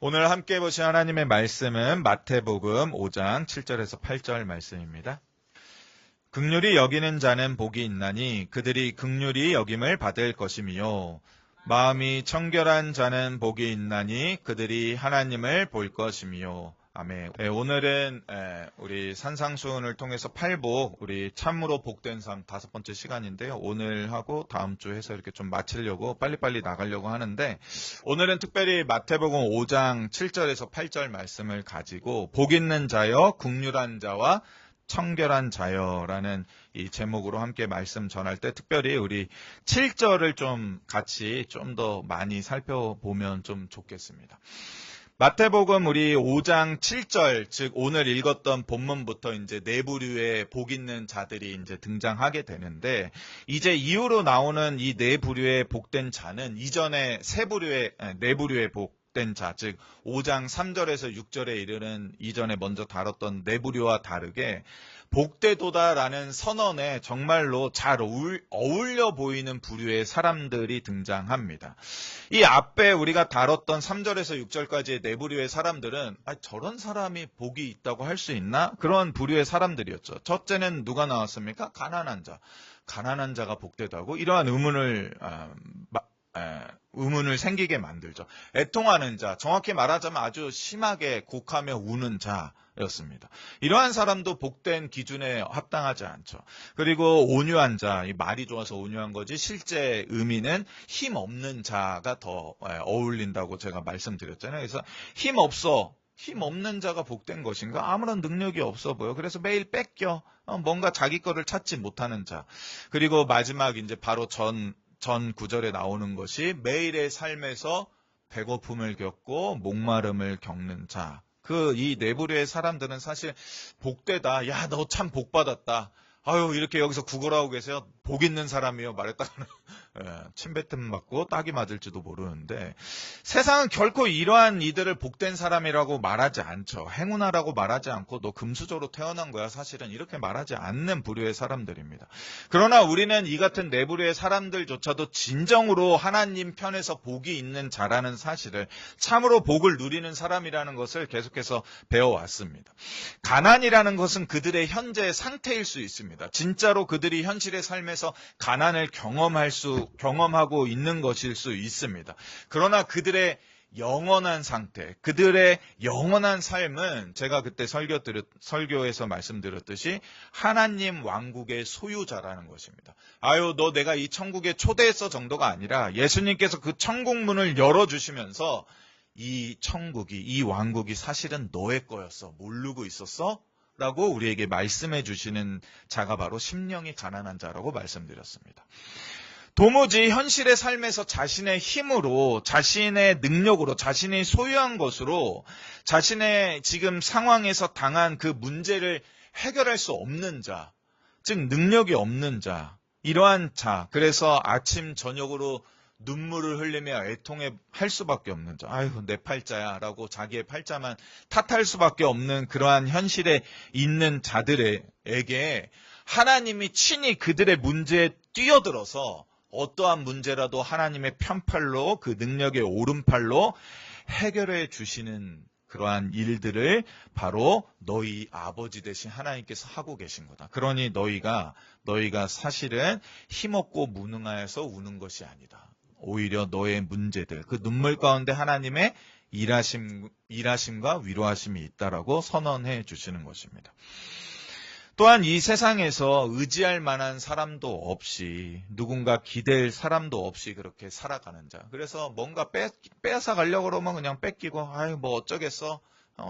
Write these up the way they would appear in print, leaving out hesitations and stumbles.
오늘 함께 보신 하나님의 말씀은 마태복음 5장 7절에서 8절 말씀입니다. 긍휼히 여기는 자는 복이 있나니 그들이 긍휼히 여김을 받을 것이며 마음이 청결한 자는 복이 있나니 그들이 하나님을 볼 것이며 아멘. 오늘은 우리 산상수훈을 통해서 팔복, 우리 참으로 복된 삶 5번째 시간인데요. 오늘 하고 다음 주 해서 이렇게 좀 마치려고 빨리빨리 나가려고 하는데, 오늘은 특별히 마태복음 5장 7절에서 8절 말씀을 가지고 복 있는 자여, 긍휼한 자와 청결한 자여라는 이 제목으로 함께 말씀 전할 때 특별히 우리 7절을 좀 같이 좀 더 많이 살펴보면 좀 좋겠습니다. 마태복음 우리 5장 7절, 즉 오늘 읽었던 본문부터 이제 네 부류의 복 있는 자들이 이제 등장하게 되는데, 이제 이후로 나오는 이 네 부류의 복된 자는 이전에 네 부류의 복된 자, 즉 5장 3절에서 6절에 이르는 이전에 먼저 다뤘던 네 부류와 다르게 복되도다라는 선언에 정말로 잘 어울려 보이는 부류의 사람들이 등장합니다. 이 앞에 우리가 다뤘던 3절에서 6절까지의 네 부류의 사람들은 저런 사람이 복이 있다고 할 수 있나? 그런 부류의 사람들이었죠. 첫째는 누가 나왔습니까? 가난한 자. 가난한 자가 복되다고? 이러한 의문을 생기게 만들죠. 애통하는 자, 정확히 말하자면 아주 심하게 곡하며 우는 자였습니다. 이러한 사람도 복된 기준에 합당하지 않죠. 그리고 온유한 자, 이 말이 좋아서 온유한 거지 실제 의미는 힘 없는 자가 더 어울린다고 제가 말씀드렸잖아요. 그래서 힘 없는 자가 복된 것인가? 아무런 능력이 없어 보여. 그래서 매일 뺏겨. 뭔가 자기 거를 찾지 못하는 자. 그리고 마지막 이제 바로 전 구절에 나오는 것이 매일의 삶에서 배고픔을 겪고 목마름을 겪는 자. 이 네 부류의 사람들은 사실 복되다. 야, 너 참 복받았다. 아유, 이렇게 여기서 구걸하고 계세요. 복 있는 사람이요. 말했다가는 침뱉음 맞고 딱이 맞을지도 모르는데, 세상은 결코 이러한 이들을 복된 사람이라고 말하지 않죠. 행운아라고 말하지 않고 너 금수저로 태어난 거야. 사실은 이렇게 말하지 않는 부류의 사람들입니다. 그러나 우리는 이 같은 네 부류의 사람들조차도 진정으로 하나님 편에서 복이 있는 자라는 사실을, 참으로 복을 누리는 사람이라는 것을 계속해서 배워왔습니다. 가난이라는 것은 그들의 현재 상태일 수 있습니다. 진짜로 그들이 현실의 삶에서 가난을 경험하고 있는 것일 수 있습니다. 그러나 그들의 영원한 상태, 그들의 영원한 삶은 제가 그때 설교에서 말씀드렸듯이 하나님 왕국의 소유자라는 것입니다. 아유, 너 내가 이 천국에 초대했어 정도가 아니라 예수님께서 그 천국 문을 열어주시면서 이 천국이, 이 왕국이 사실은 너의 거였어. 모르고 있었어? 라고 우리에게 말씀해 주시는 자가 바로 심령이 가난한 자라고 말씀드렸습니다. 도무지 현실의 삶에서 자신의 힘으로, 자신의 능력으로, 자신이 소유한 것으로 자신의 지금 상황에서 당한 그 문제를 해결할 수 없는 자, 즉 능력이 없는 자, 이러한 자, 그래서 아침 저녁으로 눈물을 흘리며 애통해 할 수밖에 없는 자. 아유, 내 팔자야 라고 자기의 팔자만 탓할 수밖에 없는 그러한 현실에 있는 자들에게 하나님이 친히 그들의 문제에 뛰어들어서 어떠한 문제라도 하나님의 편팔로, 그 능력의 오른팔로 해결해 주시는 그러한 일들을 바로 너희 아버지 되신 하나님께서 하고 계신 거다. 그러니 너희가 사실은 힘없고 무능하여서 우는 것이 아니다. 오히려 너의 문제들, 그 눈물 가운데 하나님의 일하심과 위로하심이 있다라고 선언해 주시는 것입니다. 또한 이 세상에서 의지할 만한 사람도 없이, 누군가 기댈 사람도 없이 그렇게 살아가는 자. 그래서 뭔가 빼앗아 가려고 그러면 그냥 뺏기고, 아유, 뭐 어쩌겠어.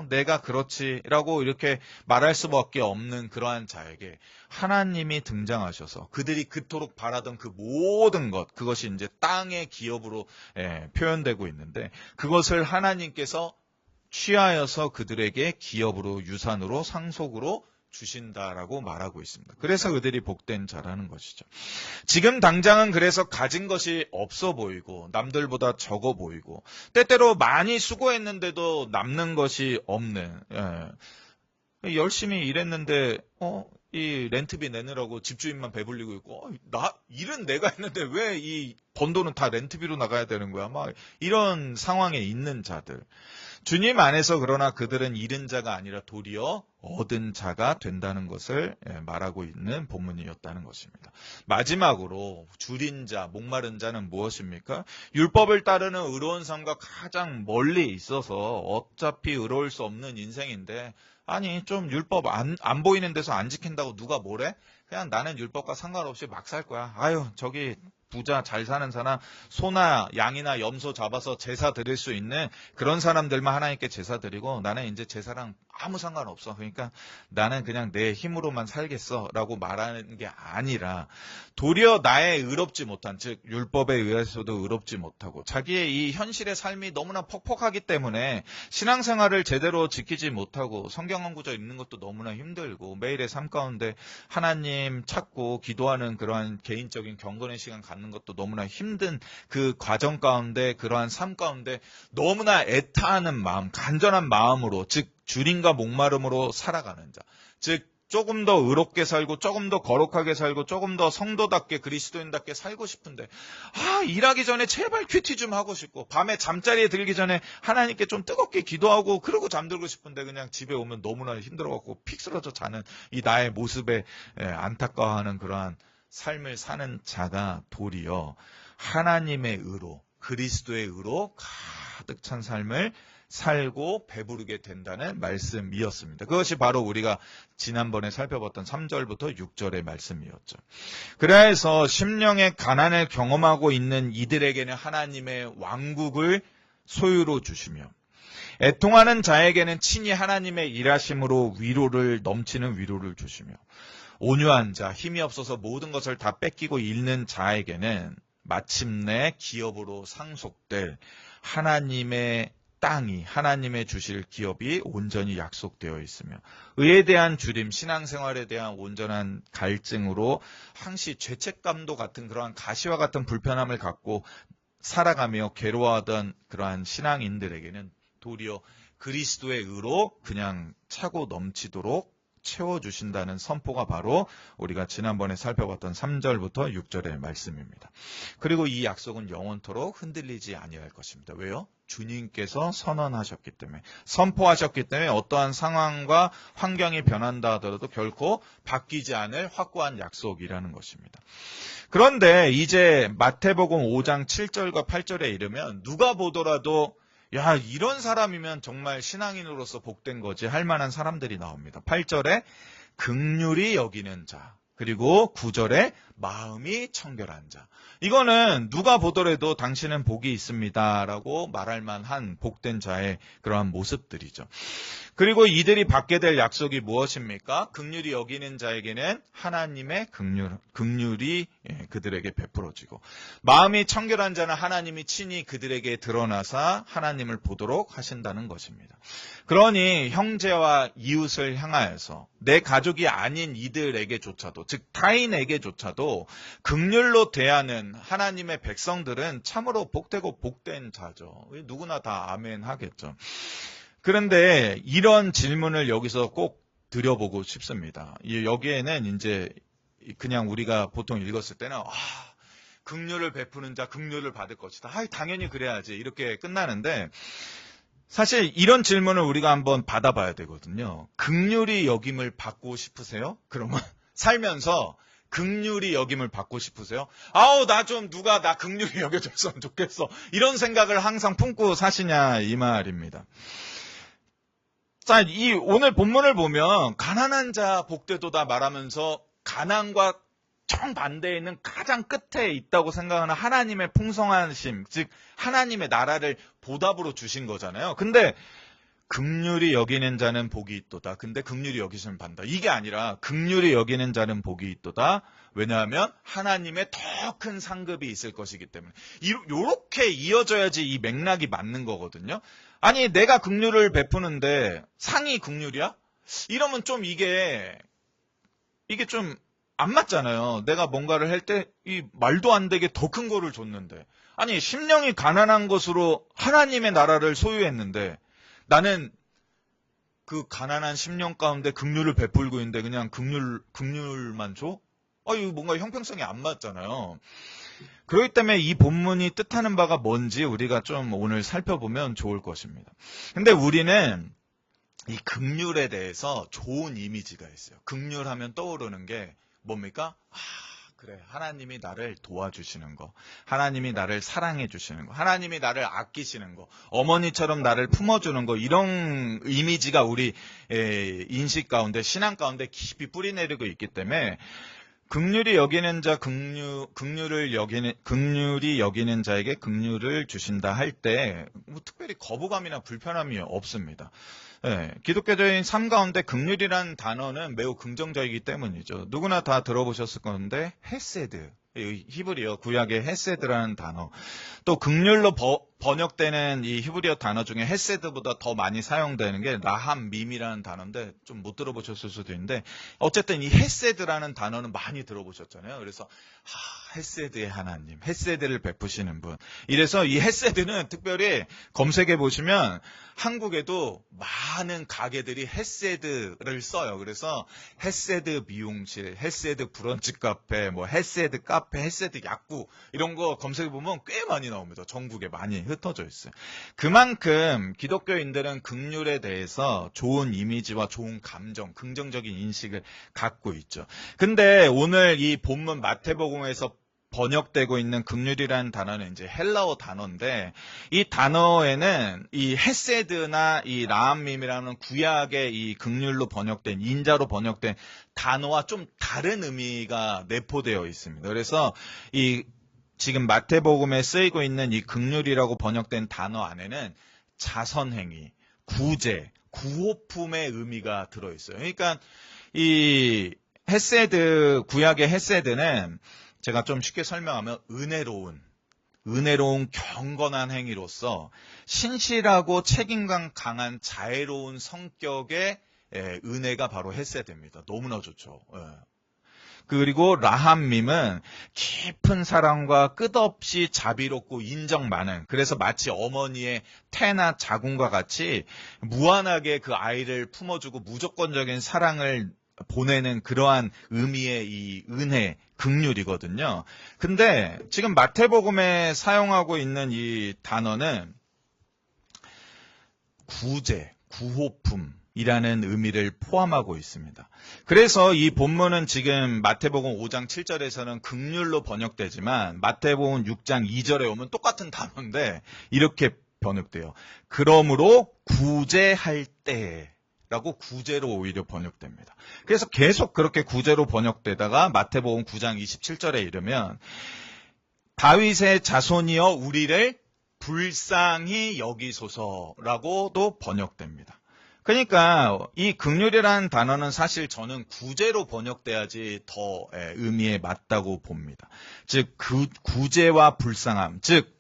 내가 그렇지라고 이렇게 말할 수밖에 없는 그러한 자에게 하나님이 등장하셔서 그들이 그토록 바라던 그 모든 것, 그것이 이제 땅의 기업으로 표현되고 있는데, 그것을 하나님께서 취하여서 그들에게 기업으로, 유산으로, 상속으로 주신다라고 말하고 있습니다. 그래서 그들이 복된 자라는 것이죠. 지금 당장은 그래서 가진 것이 없어 보이고 남들보다 적어 보이고 때때로 많이 수고했는데도 남는 것이 없는, 열심히 일했는데 이 렌트비 내느라고 집주인만 배불리고 있고, 일은 내가 했는데 왜 이 번 돈은 다 렌트비로 나가야 되는 거야? 막 이런 상황에 있는 자들. 주님 안에서 그러나 그들은 잃은 자가 아니라 도리어 얻은 자가 된다는 것을 말하고 있는 본문이었다는 것입니다. 마지막으로 줄인 자, 목마른 자는 무엇입니까? 율법을 따르는 의로운 삶과 가장 멀리 있어서 어차피 의로울 수 없는 인생인데, 아니 좀 율법 안 보이는 데서 안 지킨다고 누가 뭐래? 그냥 나는 율법과 상관없이 막 살 거야. 아유 저기 부자 잘 사는 사람 소나 양이나 염소 잡아서 제사 드릴 수 있는 그런 사람들만 하나님께 제사 드리고 나는 이제 제사랑 아무 상관없어. 그러니까 나는 그냥 내 힘으로만 살겠어 라고 말하는 게 아니라 도리어 나의 의롭지 못한, 즉 율법에 의해서도 의롭지 못하고 자기의 이 현실의 삶이 너무나 퍽퍽하기 때문에 신앙생활을 제대로 지키지 못하고 성경 구절 읽는 것도 너무나 힘들고 매일의 삶 가운데 하나님 찾고 기도하는 그러한 개인적인 경건의 시간 갖는 것도 너무나 힘든 그 과정 가운데, 그러한 삶 가운데 너무나 애타하는 마음, 간절한 마음으로, 즉 주님과 목마름으로 살아가는 자, 즉 조금 더 의롭게 살고 조금 더 거룩하게 살고 조금 더 성도답게 그리스도인답게 살고 싶은데 일하기 전에 제발 큐티 좀 하고 싶고 밤에 잠자리에 들기 전에 하나님께 좀 뜨겁게 기도하고 그러고 잠들고 싶은데 그냥 집에 오면 너무나 힘들어갖고 픽 쓰러져 자는 이 나의 모습에 안타까워하는 그러한 삶을 사는 자가 도리어 하나님의 의로, 그리스도의 의로 가득 찬 삶을 살고 배부르게 된다는 말씀이었습니다. 그것이 바로 우리가 지난번에 살펴봤던 3절부터 6절의 말씀이었죠. 그래서 심령의 가난을 경험하고 있는 이들에게는 하나님의 왕국을 소유로 주시며 애통하는 자에게는 친히 하나님의 일하심으로 위로를 넘치는 위로를 주시며 온유한 자, 힘이 없어서 모든 것을 다 뺏기고 잃는 자에게는 마침내 기업으로 상속될 하나님의 땅이, 하나님의 주실 기업이 온전히 약속되어 있으며 의에 대한 주림, 신앙생활에 대한 온전한 갈증으로 항시 죄책감도 같은 그러한 가시와 같은 불편함을 갖고 살아가며 괴로워하던 그러한 신앙인들에게는 도리어 그리스도의 의로 그냥 차고 넘치도록 채워주신다는 선포가 바로 우리가 지난번에 살펴봤던 3절부터 6절의 말씀입니다. 그리고 이 약속은 영원토록 흔들리지 아니할 것입니다. 왜요? 주님께서 선언하셨기 때문에, 선포하셨기 때문에 어떠한 상황과 환경이 변한다 하더라도 결코 바뀌지 않을 확고한 약속이라는 것입니다. 그런데 이제 마태복음 5장 7절과 8절에 이르면 누가 보더라도 야, 이런 사람이면 정말 신앙인으로서 복된 거지 할 만한 사람들이 나옵니다. 8절에 긍휼히 여기는 자, 그리고 9절에 마음이 청결한 자. 이거는 누가 보더라도 당신은 복이 있습니다 라고 말할 만한 복된 자의 그러한 모습들이죠. 그리고 이들이 받게 될 약속이 무엇입니까? 긍휼히 여기는 자에게는 하나님의 긍휼이 그들에게 베풀어지고, 마음이 청결한 자는 하나님이 친히 그들에게 드러나사 하나님을 보도록 하신다는 것입니다. 그러니 형제와 이웃을 향하여서 내 가족이 아닌 이들에게조차도, 즉 타인에게조차도 긍휼로 대하는 하나님의 백성들은 참으로 복되고 복된 자죠. 누구나 다 아멘 하겠죠. 그런데 이런 질문을 여기서 꼭 드려보고 싶습니다. 여기에는 이제 그냥 우리가 보통 읽었을 때는 긍휼을 베푸는 자 긍휼을 받을 것이다. 당연히 그래야지 이렇게 끝나는데, 사실 이런 질문을 우리가 한번 받아봐야 되거든요. 긍휼히 여김을 받고 싶으세요? 그러면 살면서 긍휼히 여김을 받고 싶으세요? 나 좀 누가 나 긍휼히 여겨줬으면 좋겠어. 이런 생각을 항상 품고 사시냐 이 말입니다. 자, 이 오늘 본문을 보면 가난한 자 복되도다 말하면서 가난과 정반대에 있는 가장 끝에 있다고 생각하는 하나님의 풍성하심, 즉 하나님의 나라를 보답으로 주신 거잖아요. 근데 긍휼히 여기는 자는 복이 있도다. 근데 긍휼히 여기시면 받는다. 이게 아니라 긍휼히 여기는 자는 복이 있도다. 왜냐하면 하나님의 더 큰 상급이 있을 것이기 때문에. 이렇게 이어져야지 이 맥락이 맞는 거거든요. 아니 내가 긍휼을 베푸는데 상이 긍휼이야? 이러면 좀 이게 좀 안 맞잖아요. 내가 뭔가를 할 때 이 말도 안 되게 더 큰 거를 줬는데, 아니 심령이 가난한 것으로 하나님의 나라를 소유했는데 나는 그 가난한 심령 가운데 긍휼을 베풀고 있는데 그냥 긍휼만 줘? 이거 뭔가 형평성이 안 맞잖아요. 그렇기 때문에 이 본문이 뜻하는 바가 뭔지 우리가 좀 오늘 살펴보면 좋을 것입니다. 근데 우리는 이 긍휼에 대해서 좋은 이미지가 있어요. 긍휼하면 떠오르는 게 뭡니까? 그래, 하나님이 나를 도와주시는 거, 하나님이 나를 사랑해 주시는 거, 하나님이 나를 아끼시는 거, 어머니처럼 나를 품어주는 거, 이런 이미지가 우리 인식 가운데, 신앙 가운데 깊이 뿌리내리고 있기 때문에 긍휼히 여기는 자, 긍휼이 여기는 자에게 긍휼을 주신다 할 때 특별히 거부감이나 불편함이 없습니다. 기독교적인 삶 가운데 긍휼이라는 단어는 매우 긍정적이기 때문이죠. 누구나 다 들어보셨을 건데 헤세드, 히브리어 구약의 헤세드라는 단어, 또 긍휼로 번역되는 이 히브리어 단어 중에 헤세드보다 더 많이 사용되는 게 라함밈이라는 단어인데 좀 못 들어보셨을 수도 있는데 어쨌든 이 헤세드라는 단어는 많이 들어보셨잖아요. 그래서 헤세드의 하나님, 헤세드를 베푸시는 분. 이래서 이 헤세드는 특별히 검색해 보시면 한국에도 많은 가게들이 헤세드를 써요. 그래서 헤세드 미용실, 헤세드 브런치 카페, 뭐 헤세드 카페, 헤세드 약국 이런 거 검색해 보면 꽤 많이 나옵니다. 전국에 많이 흩어져 있어요. 그만큼 기독교인들은 긍휼에 대해서 좋은 이미지와 좋은 감정, 긍정적인 인식을 갖고 있죠. 근데 오늘 이 본문 마태복음에서 번역되고 있는 긍휼이라는 단어는 이제 헬라어 단어인데 이 단어에는 이 헤세드나 이 라함밈이라는 구약의 이 긍휼로 번역된 인자로 번역된 단어와 좀 다른 의미가 내포되어 있습니다. 그래서 이 지금 마태복음에 쓰이고 있는 이 긍휼이라고 번역된 단어 안에는 자선행위, 구제, 구호품의 의미가 들어있어요. 그러니까 이 헤세드, 구약의 헤세드는 제가 좀 쉽게 설명하면 은혜로운 경건한 행위로서 신실하고 책임감 강한 자애로운 성격의 은혜가 바로 헤세드입니다. 너무나 좋죠. 그리고 라함밈은 깊은 사랑과 끝없이 자비롭고 인정 많은, 그래서 마치 어머니의 태나 자궁과 같이 무한하게 그 아이를 품어주고 무조건적인 사랑을 보내는 그러한 의미의 이 은혜, 긍휼이거든요. 근데 지금 마태복음에 사용하고 있는 이 단어는 구제, 구호품이라는 의미를 포함하고 있습니다. 그래서 이 본문은 지금 마태복음 5장 7절에서는 긍휼로 번역되지만 마태복음 6장 2절에 오면 똑같은 단어인데 이렇게 번역돼요. 그러므로 구제할 때 라고 구제로 오히려 번역됩니다. 그래서 계속 그렇게 구제로 번역되다가 마태복음 9장 27절에 이르면 다윗의 자손이여 우리를 불쌍히 여기소서라고도 번역됩니다. 그러니까 이 긍휼이라는 단어는 사실 저는 구제로 번역돼야지 더 의미에 맞다고 봅니다. 즉 구제와 불쌍함, 즉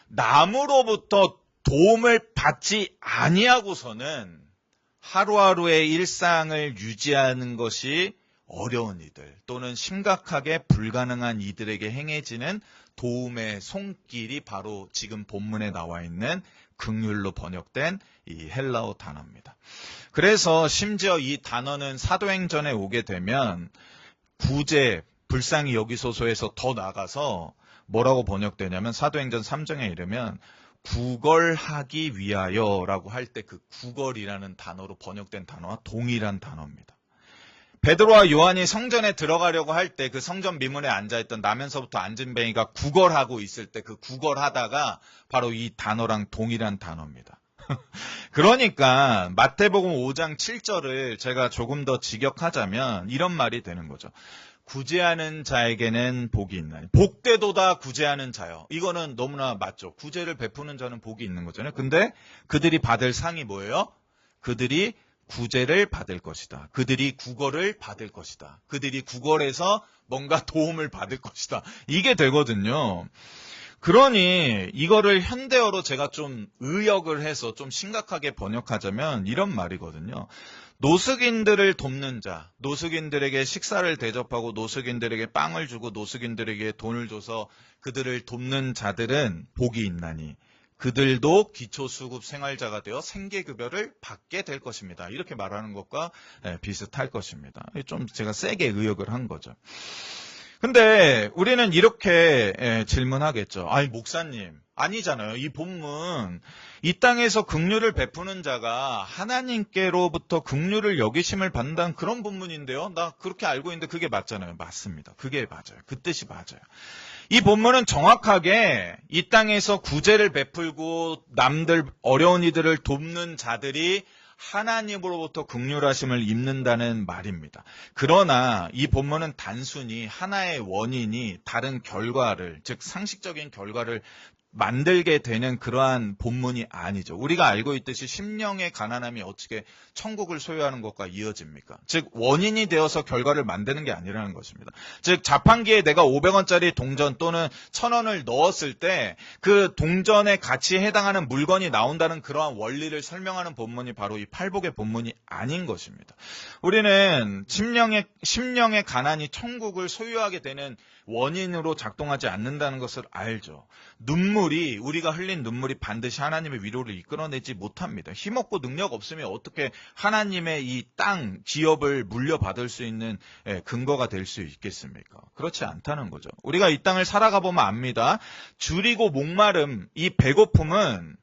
남으로부터 도움을 받지 아니하고서는 하루하루의 일상을 유지하는 것이 어려운 이들 또는 심각하게 불가능한 이들에게 행해지는 도움의 손길이 바로 지금 본문에 나와 있는 긍휼로 번역된 이 헬라어 단어입니다. 그래서 심지어 이 단어는 사도행전에 오게 되면 구제, 불쌍히 여기소서에서 더 나가서 뭐라고 번역되냐면 사도행전 3장에 이르면 구걸하기 위하여라고 할 때 그 구걸이라는 단어로 번역된 단어와 동일한 단어입니다. 베드로와 요한이 성전에 들어가려고 할 때 그 성전 미문에 앉아있던 나면서부터 앉은뱅이가 구걸하고 있을 때 그 구걸하다가 바로 이 단어랑 동일한 단어입니다. 그러니까 마태복음 5장 7절을 제가 조금 더 직역하자면 이런 말이 되는 거죠. 구제하는 자에게는 복이 있나니. 복되도다 구제하는 자요. 이거는 너무나 맞죠. 구제를 베푸는 자는 복이 있는 거잖아요. 근데 그들이 받을 상이 뭐예요? 그들이 구제를 받을 것이다. 그들이 구걸을 받을 것이다. 그들이 구걸해서 뭔가 도움을 받을 것이다. 이게 되거든요. 그러니 이거를 현대어로 제가 좀 의역을 해서 좀 심각하게 번역하자면 이런 말이거든요. 노숙인들을 돕는 자, 노숙인들에게 식사를 대접하고 노숙인들에게 빵을 주고 노숙인들에게 돈을 줘서 그들을 돕는 자들은 복이 있나니 그들도 기초수급 생활자가 되어 생계급여를 받게 될 것입니다. 이렇게 말하는 것과 비슷할 것입니다. 좀 제가 세게 의역을 한 거죠. 근데 우리는 이렇게 질문하겠죠. 아니 목사님 아니잖아요. 이 본문 이 땅에서 긍휼을 베푸는 자가 하나님께로부터 긍휼을 여기심을 받는다는 그런 본문인데요. 나 그렇게 알고 있는데 그게 맞잖아요. 맞습니다. 그게 맞아요. 그 뜻이 맞아요. 이 본문은 정확하게 이 땅에서 구제를 베풀고 남들 어려운 이들을 돕는 자들이 하나님으로부터 긍휼하심을 입는다는 말입니다. 그러나 이 본문은 단순히 하나의 원인이 다른 결과를, 즉 상식적인 결과를 만들게 되는 그러한 본문이 아니죠. 우리가 알고 있듯이 심령의 가난함이 어떻게 천국을 소유하는 것과 이어집니까? 즉 원인이 되어서 결과를 만드는 게 아니라는 것입니다. 즉 자판기에 내가 500원짜리 동전 또는 1000원을 넣었을 때 그 동전의 가치에 해당하는 물건이 나온다는 그러한 원리를 설명하는 본문이 바로 이 팔복의 본문이 아닌 것입니다. 우리는 심령의 가난이 천국을 소유하게 되는 원인으로 작동하지 않는다는 것을 알죠. 우리가 흘린 눈물이 반드시 하나님의 위로를 이끌어내지 못합니다. 힘없고 능력 없으면 어떻게 하나님의 이 땅, 기업을 물려받을 수 있는 근거가 될 수 있겠습니까? 그렇지 않다는 거죠. 우리가 이 땅을 살아가 보면 압니다. 줄이고 목마름, 이 배고픔은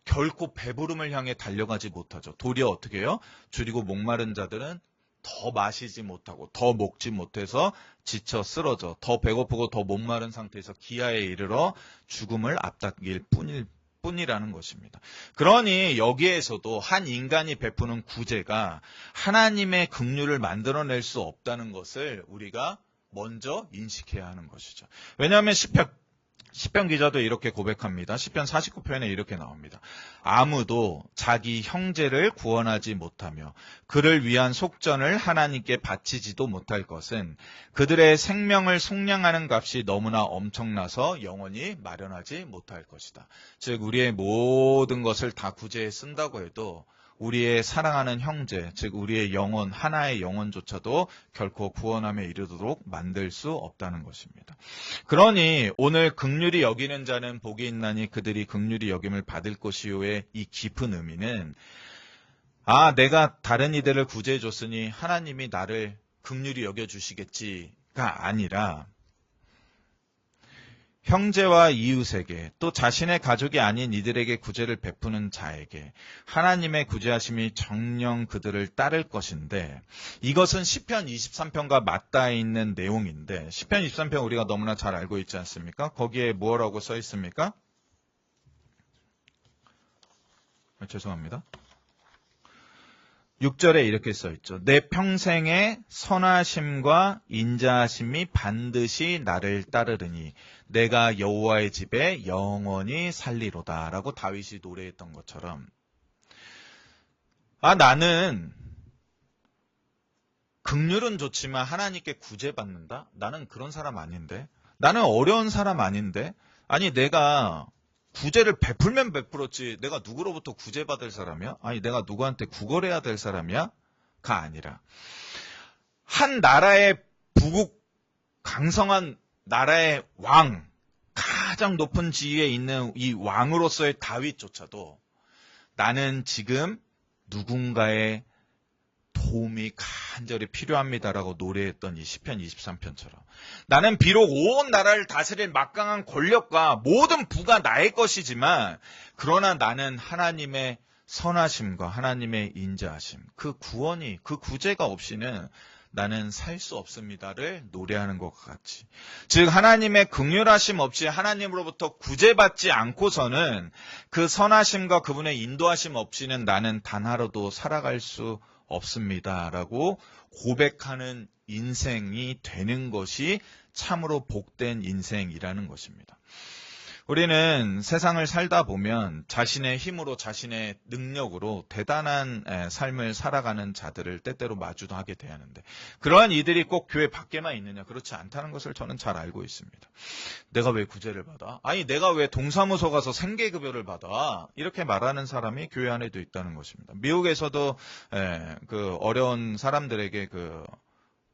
결코 배부름을 향해 달려가지 못하죠. 도리어 어떻게 해요? 줄이고 목마른 자들은 더 마시지 못하고 더 먹지 못해서 지쳐 쓰러져 더 배고프고 더 목마른 상태에서 기아에 이르러 죽음을 앞당길 뿐이라는 것입니다. 그러니 여기에서도 한 인간이 베푸는 구제가 하나님의 긍휼을 만들어낼 수 없다는 것을 우리가 먼저 인식해야 하는 것이죠. 왜냐하면 시편 기자도 이렇게 고백합니다. 시편 49편에 이렇게 나옵니다. 아무도 자기 형제를 구원하지 못하며 그를 위한 속전을 하나님께 바치지도 못할 것은 그들의 생명을 속량하는 값이 너무나 엄청나서 영원히 마련하지 못할 것이다. 즉 우리의 모든 것을 다 구제에 쓴다고 해도 우리의 사랑하는 형제, 즉 우리의 영혼, 하나의 영혼조차도 결코 구원함에 이르도록 만들 수 없다는 것입니다. 그러니 오늘 긍휼히 여기는 자는 복이 있나니 그들이 긍휼히 여김을 받을 것이요의 이 깊은 의미는 내가 다른 이들을 구제해 줬으니 하나님이 나를 긍휼히 여겨주시겠지가 아니라 형제와 이웃에게 또 자신의 가족이 아닌 이들에게 구제를 베푸는 자에게 하나님의 구제하심이 정녕 그들을 따를 것인데 이것은 시편 23편과 맞닿아 있는 내용인데 시편 23편 우리가 너무나 잘 알고 있지 않습니까? 거기에 뭐라고 써 있습니까? 죄송합니다. 6절에 이렇게 써있죠. 내 평생의 선하심과 인자하심이 반드시 나를 따르르니 내가 여호와의 집에 영원히 살리로다 라고 다윗이 노래했던 것처럼 나는 긍휼은 좋지만 하나님께 구제받는다? 나는 그런 사람 아닌데 나는 어려운 사람 아닌데 아니 내가 구제를 베풀면 베풀었지 내가 누구로부터 구제받을 사람이야? 아니 내가 누구한테 구걸해야 될 사람이야? 가 아니라 한 나라의 부국 강성한 나라의 왕 가장 높은 지위에 있는 이 왕으로서의 다윗조차도 나는 지금 누군가의 도움이 간절히 필요합니다라고 노래했던 이 시편 23편처럼 나는 비록 온 나라를 다스릴 막강한 권력과 모든 부가 나의 것이지만 그러나 나는 하나님의 선하심과 하나님의 인자하심 그 구원이 그 구제가 없이는 나는 살 수 없습니다를 노래하는 것과 같이 즉 하나님의 긍휼하심 없이 하나님으로부터 구제받지 않고서는 그 선하심과 그분의 인도하심 없이는 나는 단 하루도 살아갈 수 없습니다라고 고백하는 인생이 되는 것이 참으로 복된 인생이라는 것입니다. 우리는 세상을 살다 보면 자신의 힘으로 자신의 능력으로 대단한 삶을 살아가는 자들을 때때로 마주도 하게 되는데 그러한 이들이 꼭 교회 밖에만 있느냐 그렇지 않다는 것을 저는 잘 알고 있습니다. 내가 왜 구제를 받아? 아니 내가 왜 동사무소 가서 생계급여를 받아? 이렇게 말하는 사람이 교회 안에도 있다는 것입니다. 미국에서도 그 어려운 사람들에게 그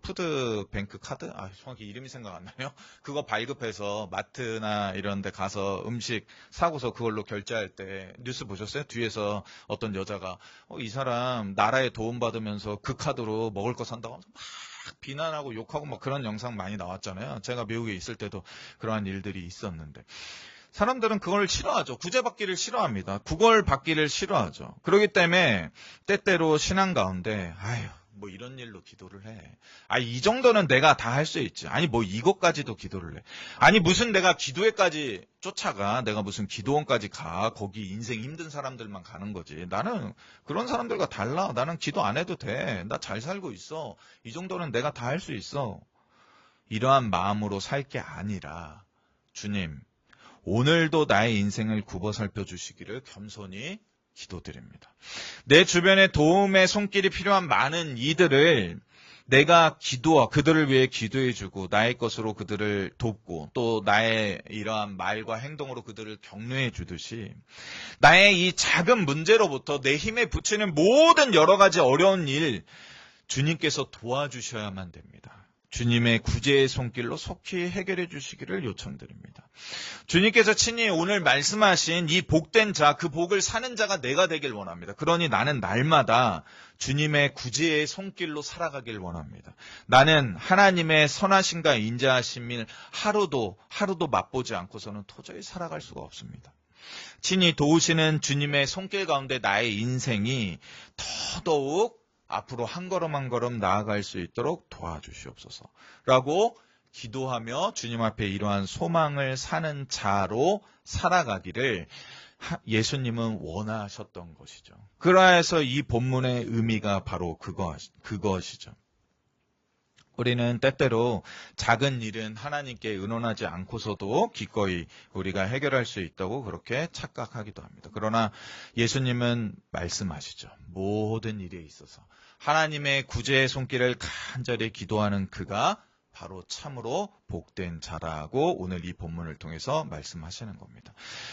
푸드뱅크 카드? 정확히 이름이 생각 안 나요. 그거 발급해서 마트나 이런 데 가서 음식 사고서 그걸로 결제할 때 뉴스 보셨어요? 뒤에서 어떤 여자가 이 사람 나라에 도움받으면서 그 카드로 먹을 거 산다고 하면서 막 비난하고 욕하고 막 그런 영상 많이 나왔잖아요. 제가 미국에 있을 때도 그러한 일들이 있었는데. 사람들은 그걸 싫어하죠. 구제받기를 싫어합니다. 구걸받기를 싫어하죠. 그렇기 때문에 때때로 신앙 가운데 뭐 이런 일로 기도를 해. 이 정도는 내가 다 할 수 있지. 아니 뭐 이것까지도 기도를 해. 아니 무슨 내가 기도회까지 쫓아가. 내가 무슨 기도원까지 가. 거기 인생 힘든 사람들만 가는 거지. 나는 그런 사람들과 달라. 나는 기도 안 해도 돼. 나 잘 살고 있어. 이 정도는 내가 다 할 수 있어. 이러한 마음으로 살 게 아니라 주님 오늘도 나의 인생을 굽어 살펴주시기를 겸손히 기도드립니다. 내 주변에 도움의 손길이 필요한 많은 이들을 내가 그들을 위해 기도해주고 나의 것으로 그들을 돕고 또 나의 이러한 말과 행동으로 그들을 격려해 주듯이 나의 이 작은 문제로부터 내 힘에 부치는 모든 여러 가지 어려운 일 주님께서 도와주셔야만 됩니다. 주님의 구제의 손길로 속히 해결해 주시기를 요청드립니다. 주님께서 친히 오늘 말씀하신 이 복된 자, 그 복을 사는 자가 내가 되길 원합니다. 그러니 나는 날마다 주님의 구제의 손길로 살아가길 원합니다. 나는 하나님의 선하심과 인자하심을 하루도 맛보지 않고서는 도저히 살아갈 수가 없습니다. 친히 도우시는 주님의 손길 가운데 나의 인생이 더더욱 앞으로 한 걸음 한 걸음 나아갈 수 있도록 도와주시옵소서 라고 기도하며 주님 앞에 이러한 소망을 사는 자로 살아가기를 예수님은 원하셨던 것이죠. 그러해서 이 본문의 의미가 바로 그것이죠. 우리는 때때로 작은 일은 하나님께 의논하지 않고서도 기꺼이 우리가 해결할 수 있다고 그렇게 착각하기도 합니다. 그러나 예수님은 말씀하시죠. 모든 일에 있어서 하나님의 구제의 손길을 간절히 기도하는 그가 바로 참으로 복된 자라고 오늘 이 본문을 통해서 말씀하시는 겁니다.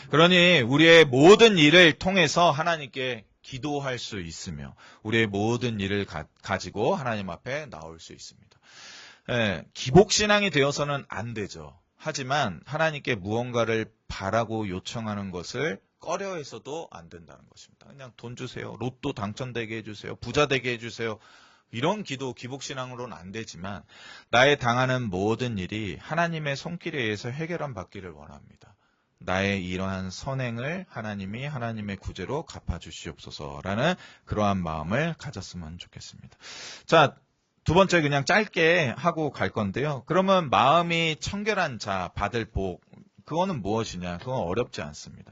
그러니 우리의 모든 일을 통해서 하나님께 기도할 수 있으며 우리의 모든 일을 가지고 하나님 앞에 나올 수 있습니다. 기복신앙이 되어서는 안 되죠. 하지만 하나님께 무언가를 바라고 요청하는 것을 꺼려해서도 안 된다는 것입니다. 그냥 돈 주세요. 로또 당첨되게 해주세요. 부자 되게 해주세요. 이런 기도, 기복신앙으로는 안 되지만 나의 당하는 모든 일이 하나님의 손길에 의해서 해결함 받기를 원합니다. 나의 이러한 선행을 하나님이 하나님의 구제로 갚아주시옵소서라는 그러한 마음을 가졌으면 좋겠습니다. 자, 두 번째 그냥 짧게 하고 갈 건데요. 그러면 마음이 청결한 자 받을 복, 그거는 무엇이냐? 그건 어렵지 않습니다.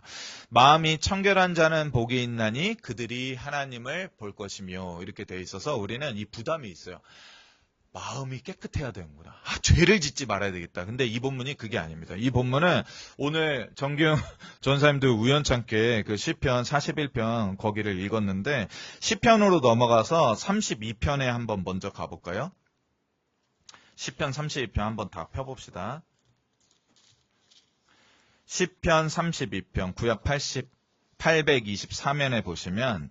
마음이 청결한 자는 복이 있나니 그들이 하나님을 볼 것이며 이렇게 돼 있어서 우리는 이 부담이 있어요. 마음이 깨끗해야 되는구나. 죄를 짓지 말아야 되겠다. 근데 이 본문이 그게 아닙니다. 이 본문은 오늘 정기영 전사님도 우연찮게 그 시편 41편 거기를 읽었는데 시편으로 넘어가서 32편에 한번 먼저 가볼까요? 시편 32편 한번 다 펴봅시다. 시편 32편 구약 823면에 보시면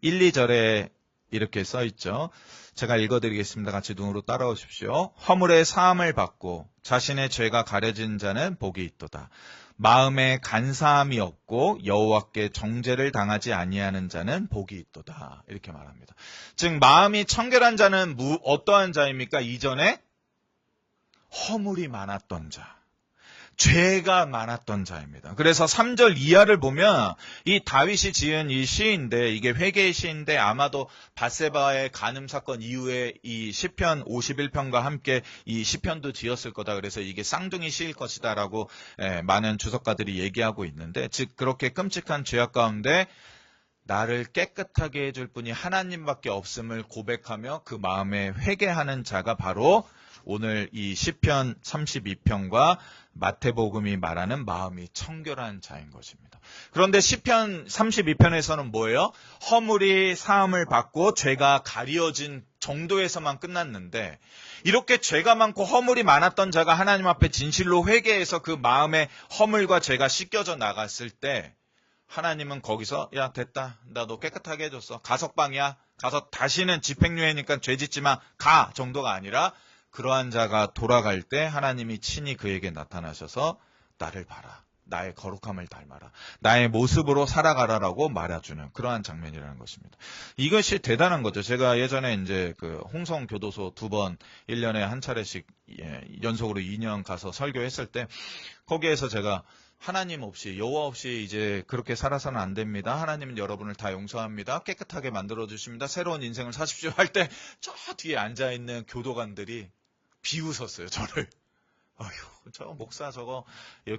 1, 2절에 이렇게 써있죠. 제가 읽어드리겠습니다. 같이 눈으로 따라오십시오. 허물의 사함을 받고 자신의 죄가 가려진 자는 복이 있도다. 마음에 간사함이 없고 여호와께 정죄를 당하지 아니하는 자는 복이 있도다. 이렇게 말합니다. 즉 마음이 청결한 자는 어떠한 자입니까? 이전에 허물이 많았던 자. 죄가 많았던 자입니다. 그래서 3절 이하를 보면 이 다윗이 지은 이 시인데 이게 회개의 시인데 아마도 밧세바의 간음 사건 이후에 이 시편 51편과 함께 이 시편도 지었을 거다. 그래서 이게 쌍둥이 시일 것이다라고 많은 주석가들이 얘기하고 있는데 즉 그렇게 끔찍한 죄악 가운데 나를 깨끗하게 해줄 분이 하나님밖에 없음을 고백하며 그 마음에 회개하는 자가 바로 오늘 이 시편 32편과 마태복음이 말하는 마음이 청결한 자인 것입니다. 그런데 시편 32편에서는 뭐예요? 허물이 사함을 받고 죄가 가려진 정도에서만 끝났는데 이렇게 죄가 많고 허물이 많았던 자가 하나님 앞에 진실로 회개해서 그 마음의 허물과 죄가 씻겨져 나갔을 때 하나님은 거기서 야 됐다. 나 너 깨끗하게 해줬어. 가석방이야. 가서 다시는 집행유예니까 죄 짓지 마. 가 정도가 아니라 그러한 자가 돌아갈 때 하나님이 친히 그에게 나타나셔서 나를 봐라. 나의 거룩함을 닮아라. 나의 모습으로 살아가라라고 말해주는 그러한 장면이라는 것입니다. 이것이 대단한 거죠. 제가 예전에 이제 그 홍성 교도소 2번 1년에 한 차례씩 연속으로 2년 가서 설교했을 때 거기에서 제가 하나님 없이 여호와 없이 이제 그렇게 살아서는 안 됩니다. 하나님은 여러분을 다 용서합니다. 깨끗하게 만들어 주십니다. 새로운 인생을 사십시오 할 때 저 뒤에 앉아 있는 교도관들이 비웃었어요. 저를. 아휴, 저 목사 저거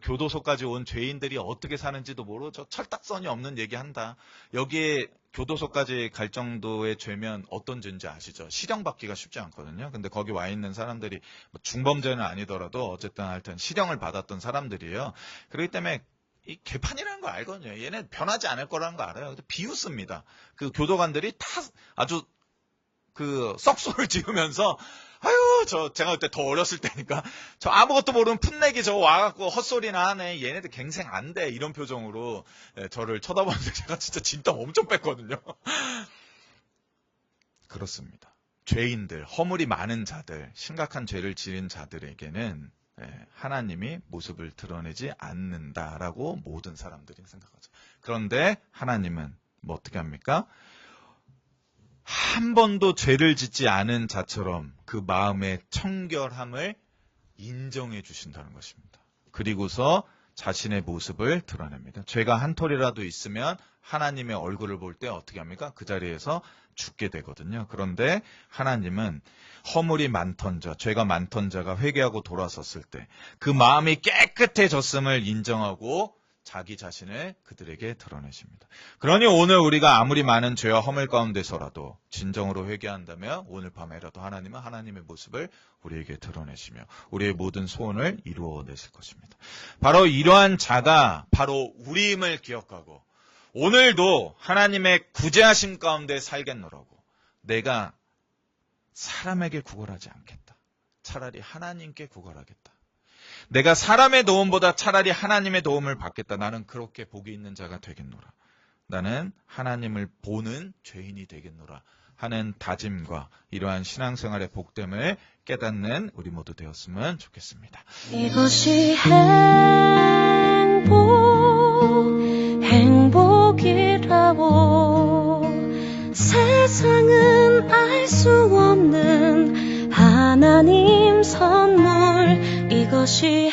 교도소까지 온 죄인들이 어떻게 사는지도 모르고 저 철딱선이 없는 얘기한다. 여기에 교도소까지 갈 정도의 죄면 어떤 죄인지 아시죠? 실형받기가 쉽지 않거든요. 근데 거기 와 있는 사람들이 뭐 중범죄는 아니더라도 어쨌든 하여튼 실형을 받았던 사람들이에요. 그렇기 때문에 이 개판이라는 거 알거든요. 얘네 변하지 않을 거라는 거 알아요. 근데 비웃습니다. 그 교도관들이 다 아주 그 썩소를 지으면서 아유 제가 그때 더 어렸을 때니까 저 아무것도 모르는 풋내기 저거 와갖고 헛소리나 하네. 얘네들 갱생 안 돼. 이런 표정으로 저를 쳐다보는데 제가 진짜 진땀 엄청 뺐거든요. 그렇습니다. 죄인들, 허물이 많은 자들, 심각한 죄를 지은 자들에게는 하나님이 모습을 드러내지 않는다라고 모든 사람들이 생각하죠. 그런데 하나님은 뭐 어떻게 합니까? 한 번도 죄를 짓지 않은 자처럼 그 마음의 청결함을 인정해 주신다는 것입니다. 그리고서 자신의 모습을 드러냅니다. 죄가 한 톨이라도 있으면 하나님의 얼굴을 볼 때 어떻게 합니까? 그 자리에서 죽게 되거든요. 그런데 하나님은 허물이 많던 자, 죄가 많던 자가 회개하고 돌아섰을 때 그 마음이 깨끗해졌음을 인정하고 자기 자신을 그들에게 드러내십니다. 그러니 오늘 우리가 아무리 많은 죄와 허물 가운데서라도 진정으로 회개한다면 오늘 밤에라도 하나님은 하나님의 모습을 우리에게 드러내시며 우리의 모든 소원을 이루어내실 것입니다. 바로 이러한 자가 바로 우리임을 기억하고 오늘도 하나님의 구제하심 가운데 살겠노라고 내가 사람에게 구걸하지 않겠다. 차라리 하나님께 구걸하겠다. 내가 사람의 도움보다 차라리 하나님의 도움을 받겠다. 나는 그렇게 복이 있는 자가 되겠노라. 나는 하나님을 보는 죄인이 되겠노라 하는 다짐과 이러한 신앙생활의 복됨을 깨닫는 우리 모두 되었으면 좋겠습니다. 이것이 행복이라고 세상은 알 수 없는 하나님 선물 이것이